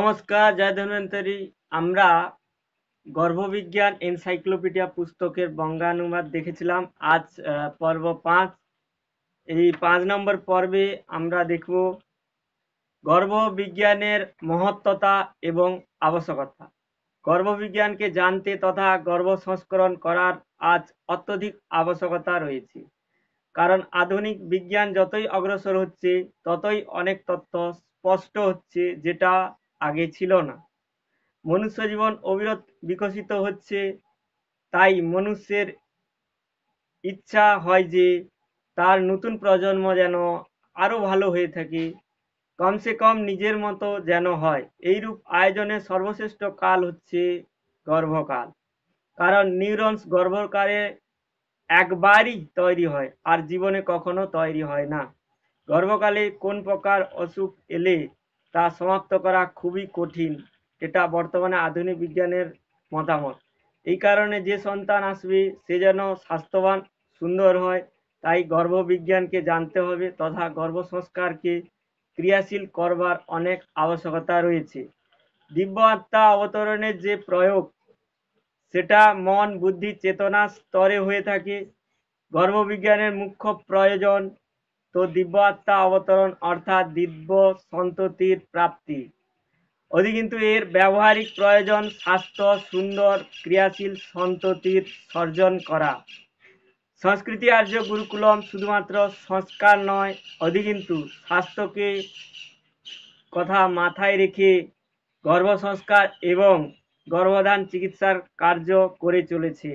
নমস্কার, জয় ধন্বন্তরী। আমরা গর্ভবিজ্ঞান এনসাইক্লোপিডিয়া পুস্তকের বঙ্গানুবাদ দেখেছিলাম। আজ পর্ব 5। এই 5 নম্বর পর্বে আমরা দেখব গর্ভবিজ্ঞানের মহত্ততা এবং আবশ্যকতা। গর্ভবিজ্ঞানকে জানতে তথা গর্ভ সংস্করণ করার আজ অত্যধিক আবশ্যকতা রয়েছে। কারণ আধুনিক বিজ্ঞান যতই অগ্রসর হচ্ছে ততই অনেক তথ্য স্পষ্ট হচ্ছে, যেটা আগে ছিল না। মনুষ্য জীবন অবিরত বিকশিত হচ্ছে, তাই মনুষ্যের ইচ্ছা হয় যে তার নতুন প্রজন্ম যেন আরো ভালো হয়ে থাকে, কমসে কম নিজের মতো যেন হয়। এইরূপ আয়োজনের সর্বশ্রেষ্ঠ কাল হচ্ছে গর্ভকাল। কারণ নিউরনস গর্ভকালে একবারই তৈরি হয়, আর জীবনে কখনো তৈরি হয় না। গর্ভকালে কোন প্রকার অসুখ এলে তা সমাপ্ত করা খুবই কঠিন, এটা বর্তমানে আধুনিক বিজ্ঞানের মতামত। এই কারণে যে সন্তান আসবে সে যেন স্বাস্থ্যবান, সুন্দর হয়, তাই গর্ভবিজ্ঞানকে জানতে হবে তথা গর্ভ সংস্কারকে ক্রিয়াশীল করবার অনেক আবশ্যকতা রয়েছে। দিব্য আত্মা অবতরণের যে প্রয়োগ, সেটা মন, বুদ্ধি, চেতনা স্তরে হয়ে থাকে। গর্ভবিজ্ঞানের মুখ্য প্রয়োজন তো দিব্য আত্মা অবতরণ অর্থাৎ দিব্য সন্ততির প্রাপ্তি। কিন্তু এর ব্যবহারিক প্রয়োজন স্বাস্থ্য, সুন্দর, ক্রিয়াশীল সন্ততির সর্জন করা। সংস্কৃতি আর্য গুরুকুলম শুধুমাত্র সংস্কার নয়, কিন্তু স্বাস্থ্যকে কথা মাথায় রেখে গর্ভ সংস্কার এবং গর্ভধান চিকিৎসার কার্য করে চলেছে।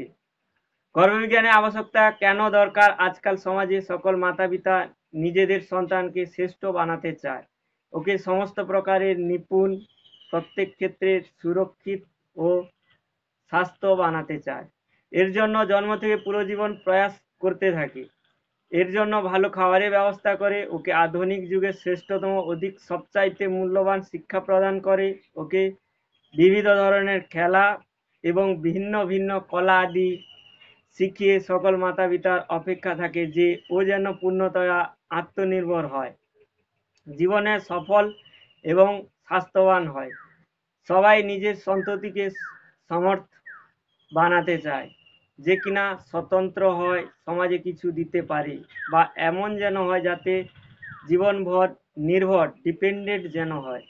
গর্ভবিজ্ঞানের আবশ্যকতা কেন দরকার? আজকাল সমাজে সকল মাতা পিতা নিজেদের সন্তানকে শ্রেষ্ঠ বানাতে চায়, ওকে সমস্ত প্রকারের নিপুণ, প্রত্যেক ক্ষেত্রে সুরক্ষিত ও স্বাস্থ্য বানাতে চায়। এর জন্য জন্ম থেকে পুরো জীবন প্রয়াস করতে থাকে। এর জন্য ভালো খাবারের ব্যবস্থা করে, ওকে আধুনিক যুগের শ্রেষ্ঠতম, অধিক সবচাইতে মূল্যবান শিক্ষা প্রদান করে, ওকে বিবিধ ধরনের খেলা এবং ভিন্ন ভিন্ন কলা আদি শিখিয়ে সকল মাতা পিতার অপেক্ষা থাকে যে ও যেন পূর্ণতয়া আত্মনির্ভর হয়, জীবনে সফল এবং স্বাস্থ্যবান হয়। সবাই নিজের সন্ততিকে সমর্থ বানাতে চায়, যে কিনা স্বতন্ত্র হয়, সমাজে কিছু দিতে পারে, বা এমন যেন হয় যাতে জীবনভর নির্ভর, ডিপেন্ডেন্ট যেন হয়,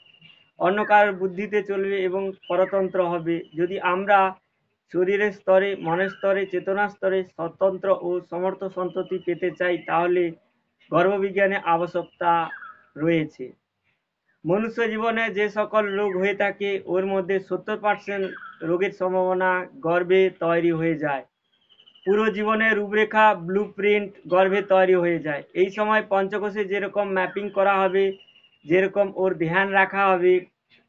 অন্য কারোর বুদ্ধিতে চলবে এবং পরতন্ত্র হবে। যদি আমরা শরীরের স্তরে, মনের স্তরে, চেতনার স্তরে স্বতন্ত্র ও সমর্থ সন্ততি পেতে চাই, তাহলে গর্ভবিজ্ঞানের আবশ্যকতা রয়েছে। মনুষ্য জীবনে যে সকল রোগ হয়ে থাকে ওর মধ্যে 70% রোগের সম্ভাবনা গর্ভে তৈরি হয়ে যায়। পুরো জীবনের রূপরেখা, ব্লু প্রিন্ট গর্ভে তৈরি হয়ে যায়। এই সময় পঞ্চকোষে যেরকম ম্যাপিং করা হবে, যেরকম ওর ধ্যান রাখা হবে,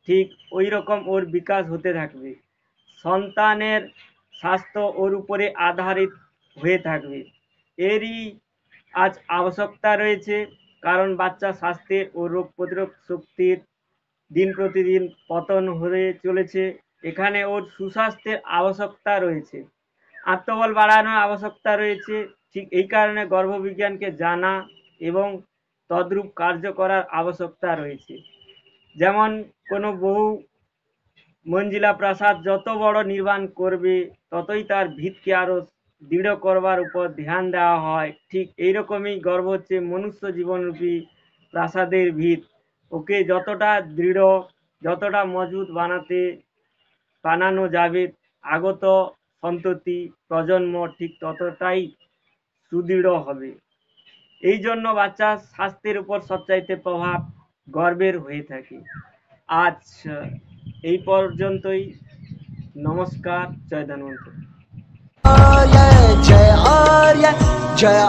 ঠিক ওই রকম ওর বিকাশ হতে থাকবে। সন্তানের স্বাস্থ্য ওর উপরে আধারিত হয়ে থাকবে। এরই আজ আবশ্যকতা রয়েছে, কারণ বাচ্চা স্বাস্থ্যের ও রোগ প্রতিরোধ শক্তির দিন প্রতিদিন পতন হয়ে চলেছে। এখানে ওর সুস্বাস্থ্যের আবশ্যকতা রয়েছে, আত্মবল বাড়ানোর আবশ্যকতা রয়েছে। ঠিক এই কারণে গর্ভবিজ্ঞানকে জানা এবং তদ্রূপ কার্য করার আবশ্যকতা রয়েছে। যেমন কোনো বহু মঞ্জিলা প্রাসাদ যত বড় নির্মাণ করবে, ততই তার ভিতকে আরো দৃঢ় করবার উপর ধ্যান দেওয়া হয়। ঠিক এইরকমই গর্ভ হচ্ছে মনুষ্য জীবনরূপী প্রাসাদের ভিত। ওকে যতটা দৃঢ়, যতটা মজবুত বানানো যাবে, আগত সন্ততি, প্রজন্ম ঠিক ততটাই সুদৃঢ় হবে। এই জন্য বাচ্চার স্বাস্থ্যের উপর সবচাইতে প্রভাব গর্বের হয়ে থাকে। আজ এই পর্যন্তই। নমস্কার, জয় ধন্বন্তরী। जय आर्य जय